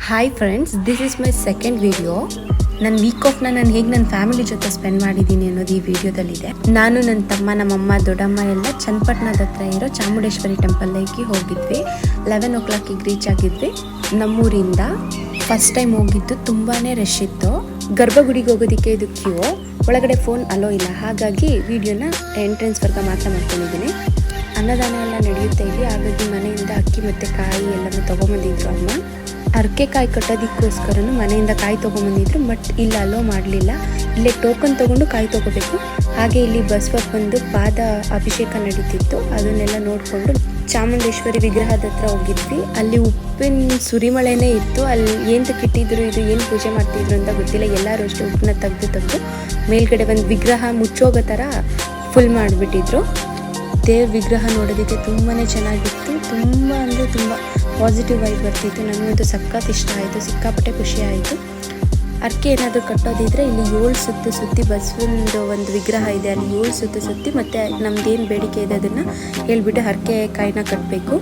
Hi friends, this is my second video. ನನ್ನ weak ಆಫ್ನ ನಾನು ಹೇಗೆ ನನ್ನ ಫ್ಯಾಮಿಲಿ ಜೊತೆ ಸ್ಪೆಂಡ್ ಮಾಡಿದ್ದೀನಿ ಅನ್ನೋದು ಈ ವಿಡಿಯೋದಲ್ಲಿದೆ. ನಾನು, ನನ್ನ ತಮ್ಮ, ನಮ್ಮಮ್ಮ, ದೊಡ್ಡಮ್ಮ ಎಲ್ಲ ಚನ್ನಪಟ್ಟಣದ ಹತ್ರ ಇರೋ ಚಾಮುಂಡೇಶ್ವರಿ ಟೆಂಪಲ್ಗೆ ಹೋಗಿದ್ವಿ. 11 o'clock ರೀಚ್ ಆಗಿದ್ವಿ ನಮ್ಮೂರಿಂದ. ಫಸ್ಟ್ ಟೈಮ್ ಹೋಗಿದ್ದು ತುಂಬಾ ರಶ್ ಇತ್ತು. ಗರ್ಭಗುಡಿಗೆ ಹೋಗೋದಕ್ಕೆ ಇದು ಕ್ಯೂ. ಒಳಗಡೆ ಫೋನ್ ಅಲೋ ಇಲ್ಲ, ಹಾಗಾಗಿ ವಿಡಿಯೋನ ಎಂಟ್ರೆನ್ಸ್ವರೆಗೆ ಮಾತ್ರ ಮಾಡ್ಕೊಂಡಿದ್ದೀನಿ. ಅನ್ನದಾನ ಎಲ್ಲ ನಡೆಯುತ್ತಾ ಇದೆ, ಹಾಗಾಗಿ ಮನೆಯಿಂದ ಅಕ್ಕಿ ಮತ್ತು ಕಾಯಿ ಎಲ್ಲನೂ ತೊಗೊಂಬಂದಿದ್ರು ಅಮ್ಮ. ಅರ್ಕೆ ಕಾಯಿ ಕಟ್ಟೋದಕ್ಕೋಸ್ಕರನೂ ಮನೆಯಿಂದ ಕಾಯಿ ತೊಗೊಂಬಂದಿದ್ರು, ಬಟ್ ಇಲ್ಲಿ ಅಲೋ ಮಾಡಲಿಲ್ಲ. ಇಲ್ಲೇ ಟೋಕನ್ ತೊಗೊಂಡು ಕಾಯಿ ತೊಗೋಬೇಕು. ಹಾಗೆ ಇಲ್ಲಿ ಬಸವಕ್ಕೆ ಬಂದು ಪಾದ ಅಭಿಷೇಕ ನಡೀತಿತ್ತು, ಅದನ್ನೆಲ್ಲ ನೋಡಿಕೊಂಡು ಚಾಮುಂಡೇಶ್ವರಿ ವಿಗ್ರಹದ ಹತ್ರ ಹೋಗಿದ್ವಿ. ಅಲ್ಲಿ ಉಪ್ಪಿನ ಸುರಿಮಳೆನೇ ಇತ್ತು. ಅಲ್ಲಿ ಏನಕ್ಕೆ ಇಟ್ಟಿದ್ರು, ಇದು ಏನು ಪೂಜೆ ಮಾಡ್ತಿದ್ರು ಅಂತ ಗೊತ್ತಿಲ್ಲ. ಎಲ್ಲರೂ ಅಷ್ಟು ಉಪ್ಪನ್ನ ತೆಗೆದು ಮೇಲ್ಗಡೆ ಒಂದು ವಿಗ್ರಹ ಮುಚ್ಚೋಗೋ ಥರ ಫುಲ್ ಮಾಡಿಬಿಟ್ಟಿದ್ರು. ದೇವ್ರ ವಿಗ್ರಹ ನೋಡೋದಕ್ಕೆ ತುಂಬಾ ಚೆನ್ನಾಗಿತ್ತು. ತುಂಬ ಅಂದರೆ ತುಂಬ ಪಾಸಿಟಿವ್ ವೈಬ್ ಬರ್ತಿತ್ತು. ನನಗಂತೂ ಸಖತ್ ಇಷ್ಟ ಆಯಿತು, ಸಿಕ್ಕಾಪಟ್ಟೆ ಖುಷಿ ಆಯಿತು. ಅರ್ಕೆ ಏನಾದರೂ ಕಟ್ಟೋದಿದ್ರೆ ಇಲ್ಲಿ 7 ಸುತ್ತು ಸುತ್ತಿ ಬಸವನದು ಒಂದು ವಿಗ್ರಹ ಇದೆ, ಅಲ್ಲಿ 7 ಸುತ್ತು ಸುತ್ತಿ ಮತ್ತು ನಮ್ದೇನು ಬೇಡಿಕೆ ಇದೆ ಅದನ್ನು ಹೇಳಿಬಿಟ್ಟು ಅರ್ಕೆ ಕಾಯಿನ ಕಟ್ಟಬೇಕು.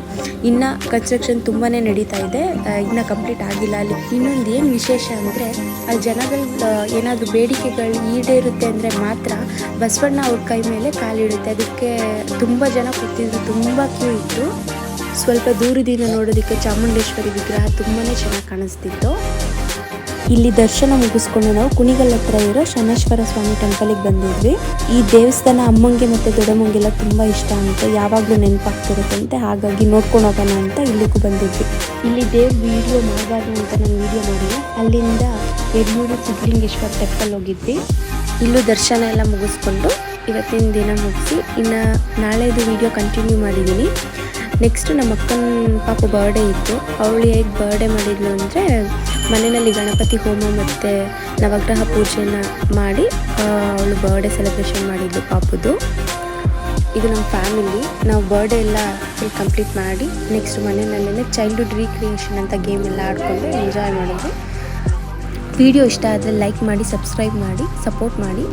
ಇನ್ನು ಕನ್ಸ್ಟ್ರಕ್ಷನ್ ತುಂಬಾ ನಡೀತಾ ಇದೆ, ಇನ್ನೂ ಕಂಪ್ಲೀಟ್ ಆಗಿಲ್ಲ. ಅಲ್ಲಿ ಇನ್ನೊಂದು ಏನು ವಿಶೇಷ ಅಂದರೆ, ಅಲ್ಲಿ ಜನಗಳು ಏನಾದರೂ ಬೇಡಿಕೆಗಳು ಈಡೇರುತ್ತೆ ಅಂದರೆ ಮಾತ್ರ ಬಸವಣ್ಣ ಅವ್ರ ಕೈ ಮೇಲೆ ಕಾಲಿಡುತ್ತೆ. ಅದಕ್ಕೆ ತುಂಬ ಜನ ಕೂತಿದ್ರು, ತುಂಬ ಕ್ಯೂ ಇತ್ತು. ಸ್ವಲ್ಪ ದೂರದಿಂದ ನೋಡೋದಕ್ಕೆ ಚಾಮುಂಡೇಶ್ವರಿ ವಿಗ್ರಹ ತುಂಬಾ ಚೆನ್ನಾಗಿ ಕಾಣಿಸ್ತಿತ್ತು. ಇಲ್ಲಿ ದರ್ಶನ ಮುಗಿಸ್ಕೊಂಡು ನಾವು ಕುಣಿಗಲ್ ಹತ್ರ ಇರೋ ಶನೇಶ್ವರ ಸ್ವಾಮಿ ಟೆಂಪಲಿಗೆ ಬಂದಿದ್ವಿ. ಈ ದೇವಸ್ಥಾನ ಅಮ್ಮಂಗೆ ಮತ್ತು ದೊಡ್ಡಮ್ಮಂಗೆಲ್ಲ ತುಂಬ ಇಷ್ಟ ಅಂತ, ಯಾವಾಗಲೂ ನೆನಪಾಗ್ತಿರುತ್ತಂತೆ. ಹಾಗಾಗಿ ನೋಡ್ಕೊಂಡು ಹೋಗೋಣ ಅಂತ ಇಲ್ಲಿಗೂ ಬಂದಿದ್ವಿ. ಇಲ್ಲಿ ದೇವ್ರ ವಿಡಿಯೋ ಮಾಡಬಾರ್ದು ಅಂತ ನಾನು ವಿಡಿಯೋ ಮಾಡಿದೆ. ಅಲ್ಲಿಂದ ಯಡ್ಮೂರು ಸಿದ್ಧಲಿಂಗೇಶ್ವರ ಟೆಂಪಲ್ ಹೋಗಿದ್ವಿ. ಇಲ್ಲೂ ದರ್ಶನ ಎಲ್ಲ ಮುಗಿಸ್ಕೊಂಡು ಇವತ್ತಿನ ದಿನ ಮುಗಿಸಿ ಇನ್ನು ನಾಳೆದು ವಿಡಿಯೋ ಕಂಟಿನ್ಯೂ ಮಾಡಿದ್ದೀನಿ. ನೆಕ್ಸ್ಟು ನಮ್ಮ ಅಕ್ಕನ ಪಾಪು ಬರ್ಡೇ ಇತ್ತು. ಅವಳು ಹೇಗೆ ಬರ್ಡೇ ಮಾಡಿದ್ಲು ಅಂದರೆ, ಮನೆಯಲ್ಲಿ ಗಣಪತಿ ಹೋಮ ಮತ್ತು ನವಗ್ರಹ ಪೂಜೆನ ಮಾಡಿ ಅವಳು ಬರ್ಡೇ ಸೆಲೆಬ್ರೇಷನ್ ಮಾಡಿದ್ಲು ಪಾಪುದು. ಇದು ನಮ್ಮ ಫ್ಯಾಮಿಲಿ. ನಾವು ಬರ್ಡೇ ಎಲ್ಲ ಫುಲ್ ಕಂಪ್ಲೀಟ್ ಮಾಡಿ ನೆಕ್ಸ್ಟ್ ಮನೆಯಲ್ಲೇ ಚೈಲ್ಡ್ಹುಡ್ ರೀಕ್ರಿಯೇಷನ್ ಅಂತ ಗೇಮ್ ಎಲ್ಲ ಆಡಿಕೊಂಡು ಎಂಜಾಯ್ ಮಾಡಿದ್ವಿ. ವಿಡಿಯೋ ಇಷ್ಟ ಆದರೆ ಲೈಕ್ ಮಾಡಿ, ಸಬ್ಸ್ಕ್ರೈಬ್ ಮಾಡಿ, ಸಪೋರ್ಟ್ ಮಾಡಿ.